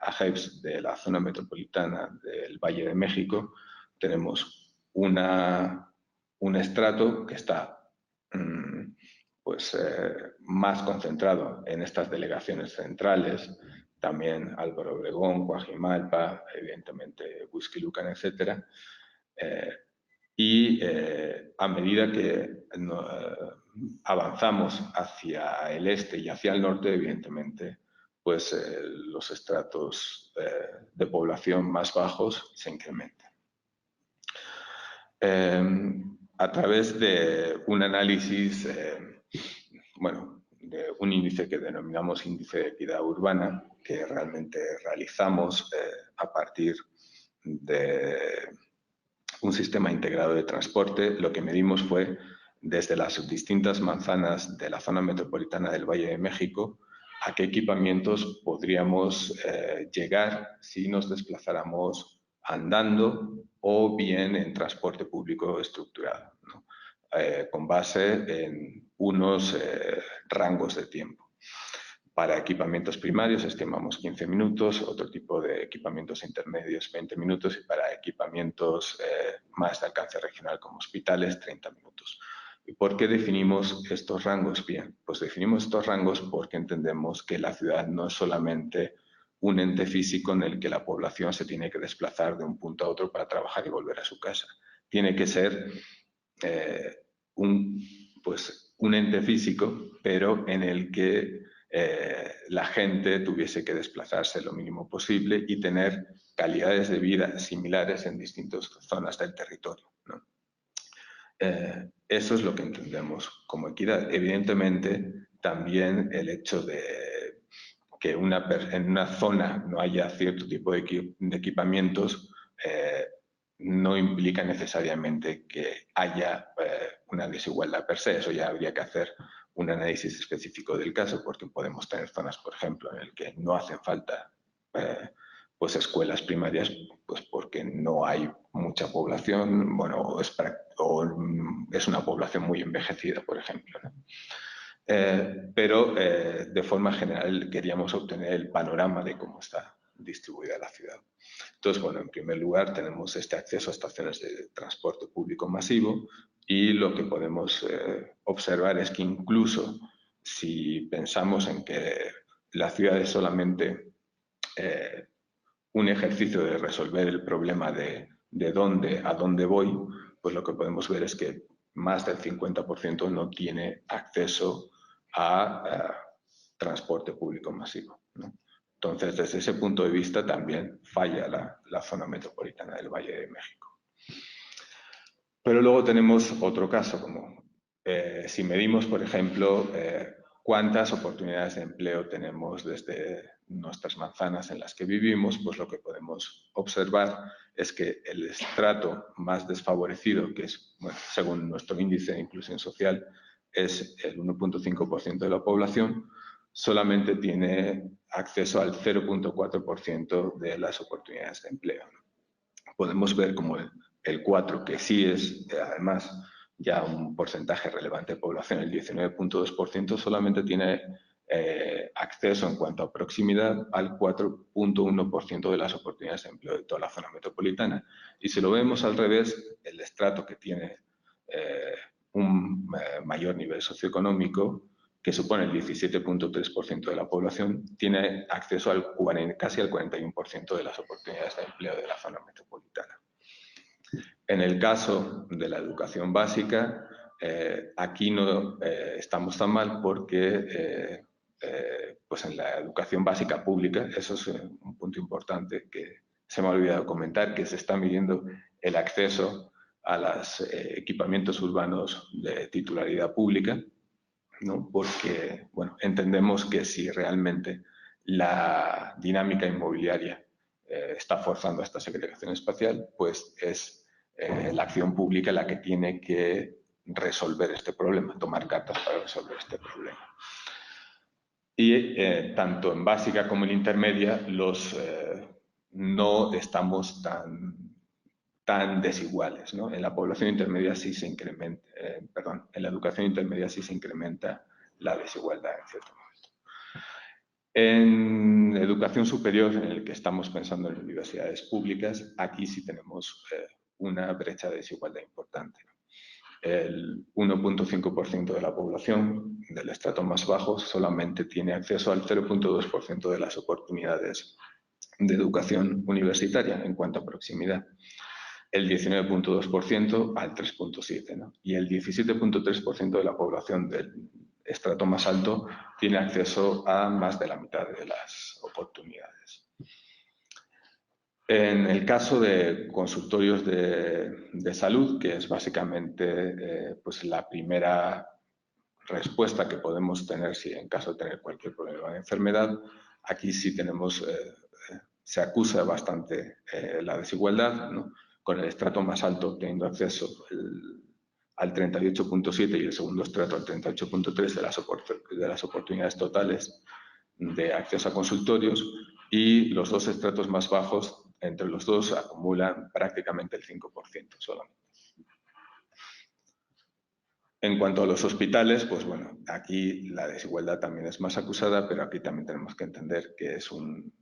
AGEPs de la zona metropolitana del Valle de México, tenemos un estrato que está más concentrado en estas delegaciones centrales, también Álvaro Obregón, Coajimalpa, evidentemente Huixquilucan, etc. A medida que avanzamos hacia el este y hacia el norte, evidentemente, pues los estratos de población más bajos se incrementan. A través de un análisis, de un índice que denominamos índice de equidad urbana, que realmente realizamos a partir de un sistema integrado de transporte, lo que medimos fue desde las distintas manzanas de la zona metropolitana del Valle de México a qué equipamientos podríamos llegar si nos desplazáramos andando o bien en transporte público estructurado, ¿no? Con base en unos rangos de tiempo. Para equipamientos primarios estimamos 15 minutos, otro tipo de equipamientos intermedios 20 minutos y para equipamientos más de alcance regional como hospitales 30 minutos. ¿Y por qué definimos estos rangos? Bien, pues definimos estos rangos porque entendemos que la ciudad no es solamente un ente físico en el que la población se tiene que desplazar de un punto a otro para trabajar y volver a su casa. Tiene que ser un ente físico, pero en el que la gente tuviese que desplazarse lo mínimo posible y tener calidades de vida similares en distintas zonas del territorio, ¿no? Eso es lo que entendemos como equidad. Evidentemente, también el hecho de que en una zona no haya cierto tipo de equipamientos no implica necesariamente que haya una desigualdad per se. Eso ya habría que hacer un análisis específico del caso, porque podemos tener zonas, por ejemplo, en las que no hacen falta pues escuelas primarias, pues porque no hay mucha población, bueno, o es una población muy envejecida, por ejemplo, ¿no? Pero de forma general queríamos obtener el panorama de cómo está distribuida la ciudad. Entonces, bueno, en primer lugar tenemos este acceso a estaciones de transporte público masivo y lo que podemos observar es que incluso si pensamos en que la ciudad es solamente un ejercicio de resolver el problema de dónde a dónde voy, pues lo que podemos ver es que más del 50% no tiene acceso a transporte público masivo, ¿no? Entonces, desde ese punto de vista también falla la zona metropolitana del Valle de México. Pero luego tenemos otro caso, como si medimos, por ejemplo, cuántas oportunidades de empleo tenemos desde nuestras manzanas en las que vivimos, pues lo que podemos observar es que el estrato más desfavorecido, que es, bueno, según nuestro índice de inclusión social, es el 1,5% de la población, solamente tiene acceso al 0,4% de las oportunidades de empleo. Podemos ver como el 4%, que sí es, además, ya un porcentaje relevante de población, el 19,2%, solamente tiene acceso en cuanto a proximidad al 4,1% de las oportunidades de empleo de toda la zona metropolitana. Y si lo vemos al revés, el estrato que tiene un mayor nivel socioeconómico, que supone el 17,3% de la población, tiene acceso casi al 41% de las oportunidades de empleo de la zona metropolitana. En el caso de la educación básica, aquí no estamos tan mal porque pues en la educación básica pública, eso es un punto importante que se me ha olvidado comentar, que se está midiendo el acceso a los equipamientos urbanos de titularidad pública, ¿no? Porque bueno, entendemos que si realmente la dinámica inmobiliaria está forzando esta segregación espacial, pues es la acción pública la que tiene que resolver este problema, tomar cartas para resolver este problema. Y tanto en básica como en intermedia no estamos tan desiguales, ¿no? En la población intermedia sí se incrementa, en la educación intermedia sí se incrementa la desigualdad en cierto momento. En educación superior, en el que estamos pensando en universidades públicas, aquí sí tenemos una brecha de desigualdad importante. El 1,5% de la población del estrato más bajo solamente tiene acceso al 0,2% de las oportunidades de educación universitaria en cuanto a proximidad. El 19,2% al 3,7%, ¿no? Y el 17,3% de la población del estrato más alto tiene acceso a más de la mitad de las oportunidades. En el caso de consultorios de salud, que es básicamente pues la primera respuesta que podemos tener si en caso de tener cualquier problema de enfermedad, aquí sí tenemos, se acusa bastante la desigualdad, ¿no? Con el estrato más alto teniendo acceso al 38,7 y el segundo estrato al 38,3 de las oportunidades totales de acceso a consultorios, y los dos estratos más bajos, entre los dos, acumulan prácticamente el 5% solamente. En cuanto a los hospitales, pues bueno, aquí la desigualdad también es más acusada, pero aquí también tenemos que entender que es un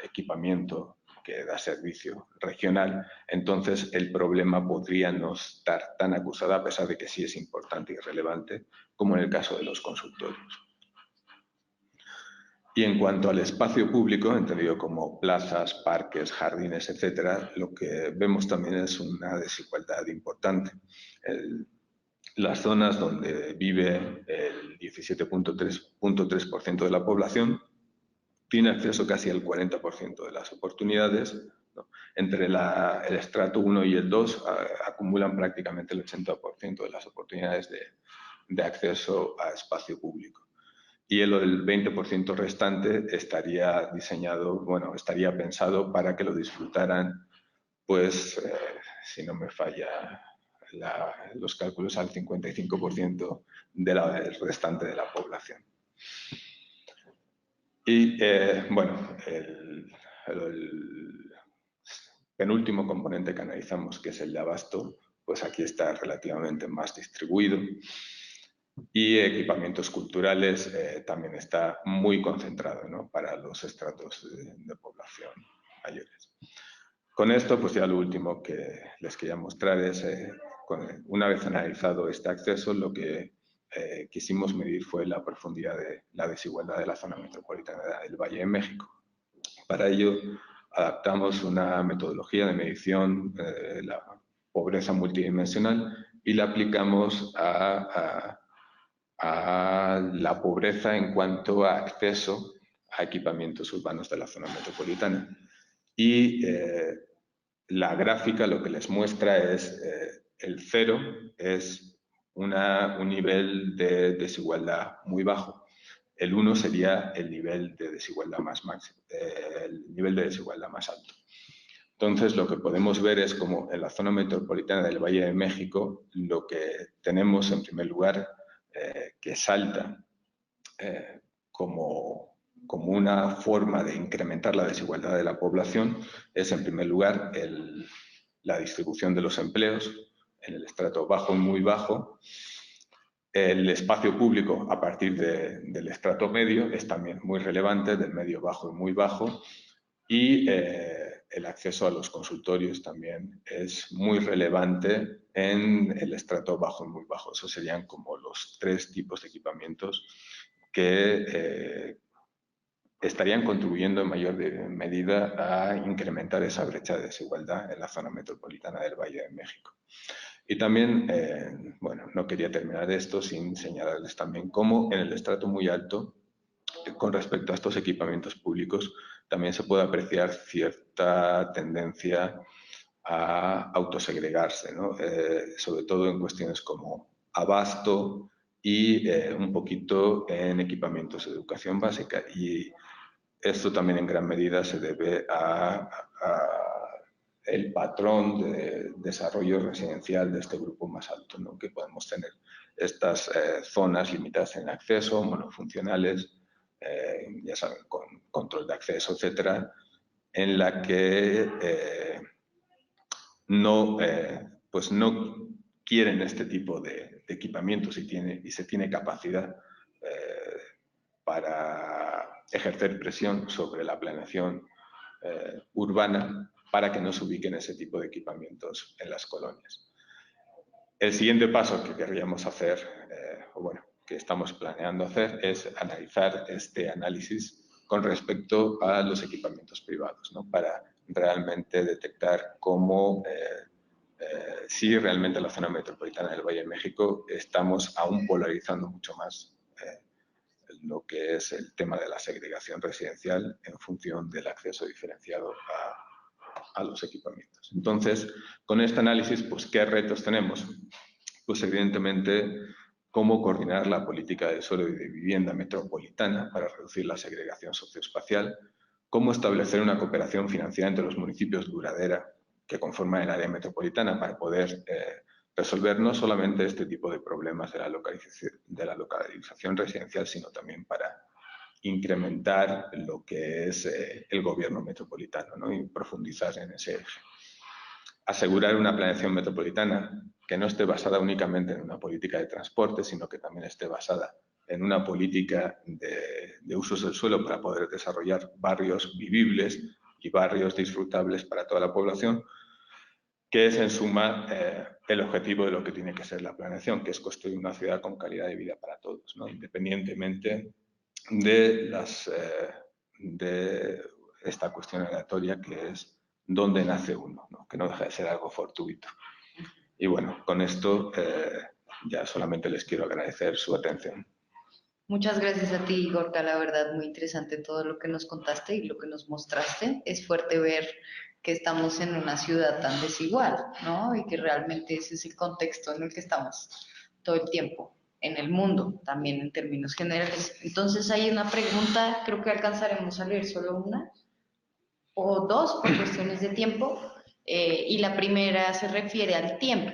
equipamiento que da servicio regional, entonces el problema podría no estar tan acusado, a pesar de que sí es importante y relevante, como en el caso de los consultorios. Y en cuanto al espacio público, entendido como plazas, parques, jardines, etcétera, lo que vemos también es una desigualdad importante. Las zonas donde vive el 17,3% de la población tiene acceso casi al 40% de las oportunidades, ¿no? Entre el estrato 1 y el 2 acumulan prácticamente el 80% de las oportunidades de acceso a espacio público. Y el 20% restante estaría diseñado, bueno, estaría pensado para que lo disfrutaran, pues, si no me falla los cálculos, al 55% del restante de la población. Y, bueno, el penúltimo componente que analizamos, que es el de abasto, pues aquí está relativamente más distribuido. Y equipamientos culturales también está muy concentrado, ¿no? Para los estratos de población mayores. Con esto, pues ya lo último que les quería mostrar es, una vez analizado este acceso, lo que quisimos medir fue la profundidad de la desigualdad de la zona metropolitana del Valle de México. Para ello, adaptamos una metodología de medición de la pobreza multidimensional y la aplicamos a la pobreza en cuanto a acceso a equipamientos urbanos de la zona metropolitana. Y la gráfica lo que les muestra es el 0 es un nivel de desigualdad muy bajo, el 1 sería el nivel de desigualdad más alto. Entonces, lo que podemos ver es como en la zona metropolitana del Valle de México, lo que tenemos en primer lugar que salta como una forma de incrementar la desigualdad de la población es, en primer lugar, la distribución de los empleos en el estrato bajo y muy bajo. El espacio público a partir del estrato medio es también muy relevante, del medio bajo y muy bajo, y el acceso a los consultorios también es muy relevante en el estrato bajo y muy bajo. Esos serían como los 3 tipos de equipamientos que estarían contribuyendo en mayor medida a incrementar esa brecha de desigualdad en la zona metropolitana del Valle de México. Y también, bueno, no quería terminar esto sin señalarles también cómo en el estrato muy alto, con respecto a estos equipamientos públicos, también se puede apreciar cierta tendencia a autosegregarse, ¿no? Sobre todo en cuestiones como abasto y un poquito en equipamientos de educación básica. Y esto también en gran medida se debe a el patrón de desarrollo residencial de este grupo más alto, ¿no? Que podemos tener estas zonas limitadas en acceso, monofuncionales, ya saben, con control de acceso, etcétera, en la que pues no quieren este tipo de equipamientos y se tiene capacidad para ejercer presión sobre la planeación urbana para que no se ubiquen ese tipo de equipamientos en las colonias. El siguiente paso que querríamos hacer, o bueno, que estamos planeando hacer, es analizar este análisis con respecto a los equipamientos privados, ¿no? Para realmente detectar cómo, si realmente en la zona metropolitana del Valle de México estamos aún polarizando mucho más lo que es el tema de la segregación residencial en función del acceso diferenciado a los equipamientos. Entonces, con este análisis, pues, ¿qué retos tenemos? Pues, evidentemente, cómo coordinar la política de suelo y de vivienda metropolitana para reducir la segregación socioespacial, cómo establecer una cooperación financiera entre los municipios duradera que conforman el área metropolitana para poder resolver no solamente este tipo de problemas de la localización residencial, sino también para incrementar lo que es el gobierno metropolitano, ¿no? Y profundizar en ese eje. Asegurar una planeación metropolitana que no esté basada únicamente en una política de transporte, sino que también esté basada en una política de usos del suelo para poder desarrollar barrios vivibles y barrios disfrutables para toda la población, que es en suma el objetivo de lo que tiene que ser la planeación, que es construir una ciudad con calidad de vida para todos, ¿no? Independientemente de esta cuestión aleatoria que es dónde nace uno, ¿no? Que no deja de ser algo fortuito. Y bueno, con esto ya solamente les quiero agradecer su atención. Muchas gracias a ti, Gorka, la verdad, muy interesante todo lo que nos contaste y lo que nos mostraste. Es fuerte ver que estamos en una ciudad tan desigual, ¿no? Y que realmente ese es el contexto en el que estamos todo el tiempo, en el mundo, también en términos generales. Entonces hay una pregunta, creo que alcanzaremos a leer solo una o dos por cuestiones de tiempo, y la primera se refiere al tiempo,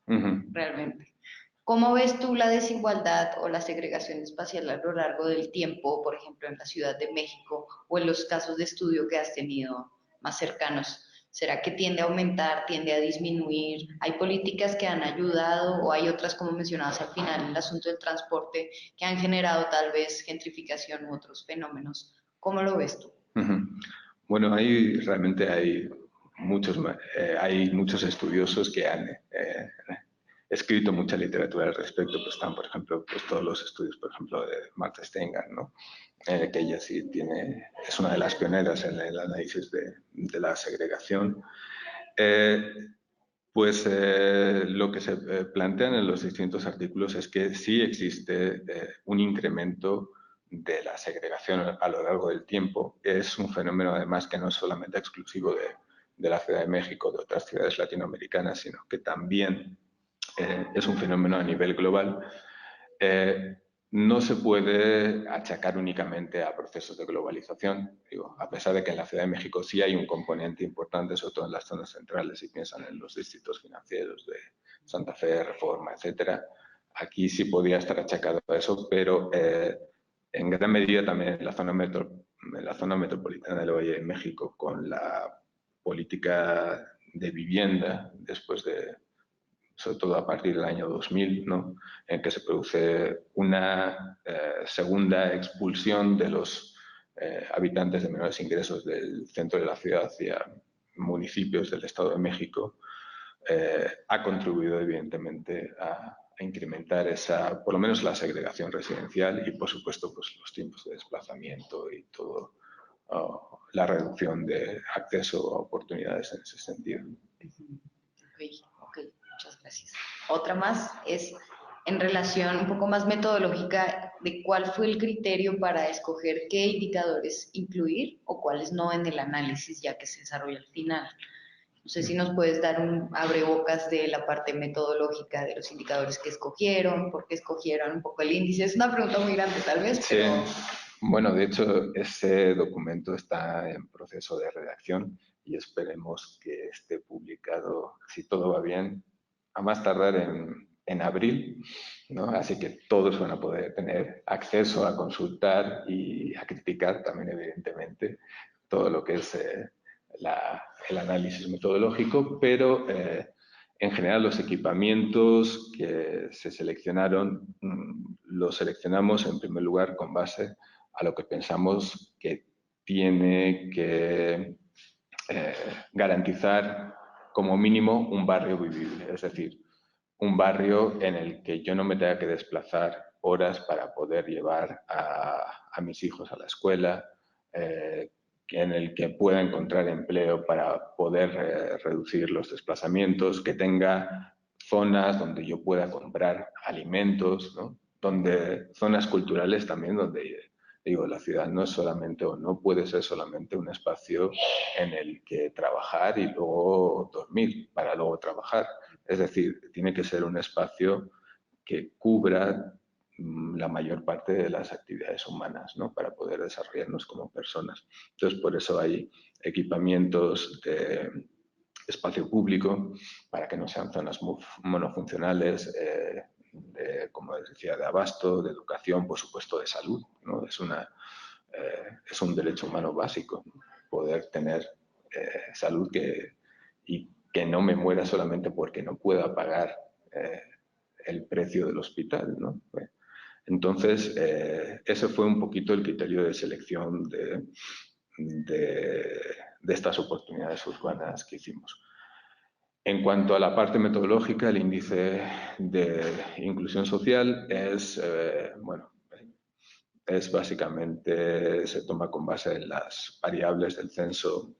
realmente. ¿Cómo ves tú la desigualdad o la segregación espacial a lo largo del tiempo, por ejemplo, en la Ciudad de México o en los casos de estudio que has tenido más cercanos? ¿Será que tiende a aumentar, tiende a disminuir? ¿Hay políticas que han ayudado o hay otras, como mencionabas al final, el asunto del transporte, que han generado tal vez gentrificación u otros fenómenos? ¿Cómo lo ves tú? Bueno, realmente hay muchos estudiosos que han escrito mucha literatura al respecto. Pues están, por ejemplo, pues todos los estudios, por ejemplo, de Marta Steingart, ¿no? Que ella sí es una de las pioneras en el análisis de la segregación. Lo que se plantean en los distintos artículos es que sí existe un incremento de la segregación a lo largo del tiempo. Es un fenómeno, además, que no es solamente exclusivo de la Ciudad de México, de otras ciudades latinoamericanas, sino que también es un fenómeno a nivel global. no se puede achacar únicamente a procesos de globalización. Digo, a pesar de que en la Ciudad de México sí hay un componente importante, sobre todo en las zonas centrales, si piensan en los distritos financieros de Santa Fe, Reforma, etcétera, aquí sí podía estar achacado a eso, pero en gran medida también en la zona metropolitana del Valle de México, con la política de vivienda después de, sobre todo a partir del año 2000, ¿no? En que se produce una segunda expulsión de los habitantes de menores ingresos del centro de la ciudad hacia municipios del Estado de México, ha contribuido evidentemente a incrementar esa, por lo menos la segregación residencial y por supuesto pues, los tiempos de desplazamiento y todo, la reducción de acceso a oportunidades en ese sentido. Ok, muchas gracias. Otra más es en relación un poco más metodológica de cuál fue el criterio para escoger qué indicadores incluir o cuáles no en el análisis ya que se desarrolla al final. No sé si nos puedes dar un abrebocas de la parte metodológica de los indicadores que escogieron, por qué escogieron un poco el índice. Es una pregunta muy grande tal vez, Sí, pero... bueno, de hecho ese documento está en proceso de redacción y esperemos que esté publicado, si todo va bien, a más tardar en abril, ¿no? Así que todos van a poder tener acceso a consultar y a criticar también, evidentemente, todo lo que es el análisis metodológico, pero en general los equipamientos que se seleccionaron, los seleccionamos en primer lugar con base a lo que pensamos que tiene que garantizar como mínimo un barrio vivible, es decir, un barrio en el que yo no me tenga que desplazar horas para poder llevar a mis hijos a la escuela, en el que pueda encontrar empleo para poder reducir los desplazamientos, que tenga zonas donde yo pueda comprar alimentos, ¿no? Donde zonas culturales también donde digo, la ciudad no es solamente o no puede ser solamente un espacio en el que trabajar y luego dormir para luego trabajar. Es decir, tiene que ser un espacio que cubra la mayor parte de las actividades humanas, ¿no? Para poder desarrollarnos como personas. Entonces, por eso hay equipamientos de espacio público, para que no sean zonas monofuncionales, como decía, de abasto, de educación, por supuesto, de salud, ¿no? Es un derecho humano básico, poder tener salud y que no me muera solamente porque no pueda pagar el precio del hospital, ¿no? Entonces, ese fue un poquito el criterio de selección de estas oportunidades urbanas que hicimos. En cuanto a la parte metodológica, el índice de inclusión social es básicamente, se toma con base en las variables del censo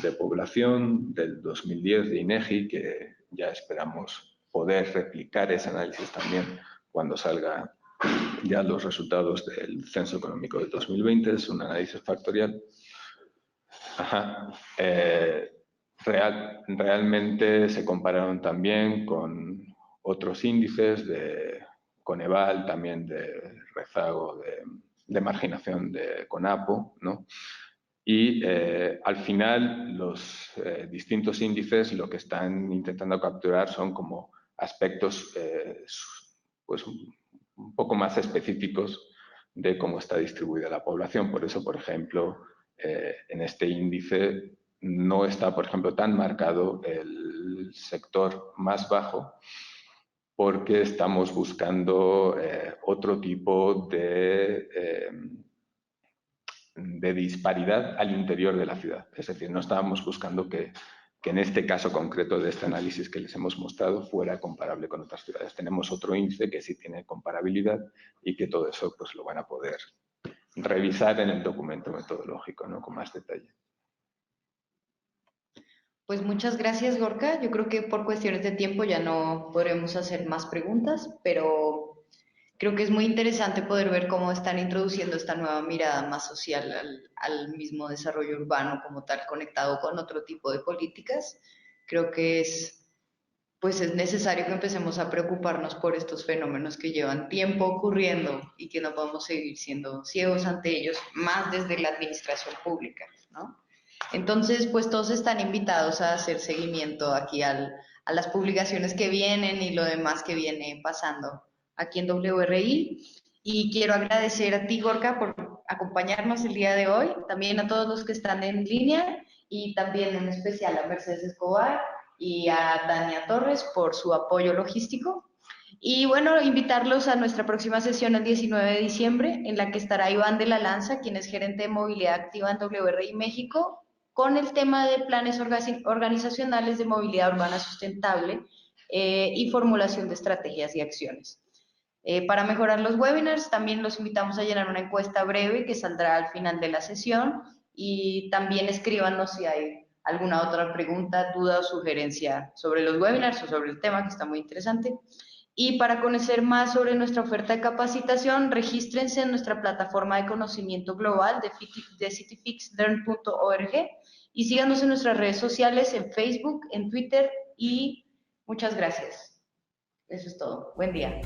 de población del 2010 de INEGI, que ya esperamos poder replicar ese análisis también cuando salga ya los resultados del censo económico del 2020. Es un análisis factorial. Ajá. Realmente se compararon también con otros índices de Coneval, también de rezago, de marginación de CONAPO, ¿no? Y al final los distintos índices lo que están intentando capturar son como aspectos pues un poco más específicos de cómo está distribuida la población. Por eso, por ejemplo, en este índice no está, por ejemplo, tan marcado el sector más bajo, porque estamos buscando otro tipo de disparidad al interior de la ciudad. Es decir, no estábamos buscando que en este caso concreto de este análisis que les hemos mostrado fuera comparable con otras ciudades. Tenemos otro índice que sí tiene comparabilidad y que todo eso pues lo van a poder revisar en el documento metodológico, ¿no? Con más detalle. Pues muchas gracias, Gorka. Yo creo que por cuestiones de tiempo ya no podremos hacer más preguntas, pero creo que es muy interesante poder ver cómo están introduciendo esta nueva mirada más social al mismo desarrollo urbano como tal, conectado con otro tipo de políticas. Creo que es pues es necesario que empecemos a preocuparnos por estos fenómenos que llevan tiempo ocurriendo y que no podemos seguir siendo ciegos ante ellos, más desde la administración pública, ¿no? Entonces, pues todos están invitados a hacer seguimiento aquí a las publicaciones que vienen y lo demás que viene pasando aquí en WRI. Y quiero agradecer a ti, Gorka, por acompañarnos el día de hoy, también a todos los que están en línea y también en especial a Mercedes Escobar y a Tania Torres por su apoyo logístico. Y bueno, invitarlos a nuestra próxima sesión el 19 de diciembre, en la que estará Iván de la Lanza, quien es gerente de movilidad activa en WRI México, con el tema de planes organizacionales de movilidad urbana sustentable y formulación de estrategias y acciones. Para mejorar los webinars, también los invitamos a llenar una encuesta breve que saldrá al final de la sesión y también escríbanos si hay alguna otra pregunta, duda o sugerencia sobre los webinars o sobre el tema, que está muy interesante. Y para conocer más sobre nuestra oferta de capacitación, regístrense en nuestra plataforma de conocimiento global de cityfixlearn.org y síganos en nuestras redes sociales, en Facebook, en Twitter y muchas gracias. Eso es todo. Buen día.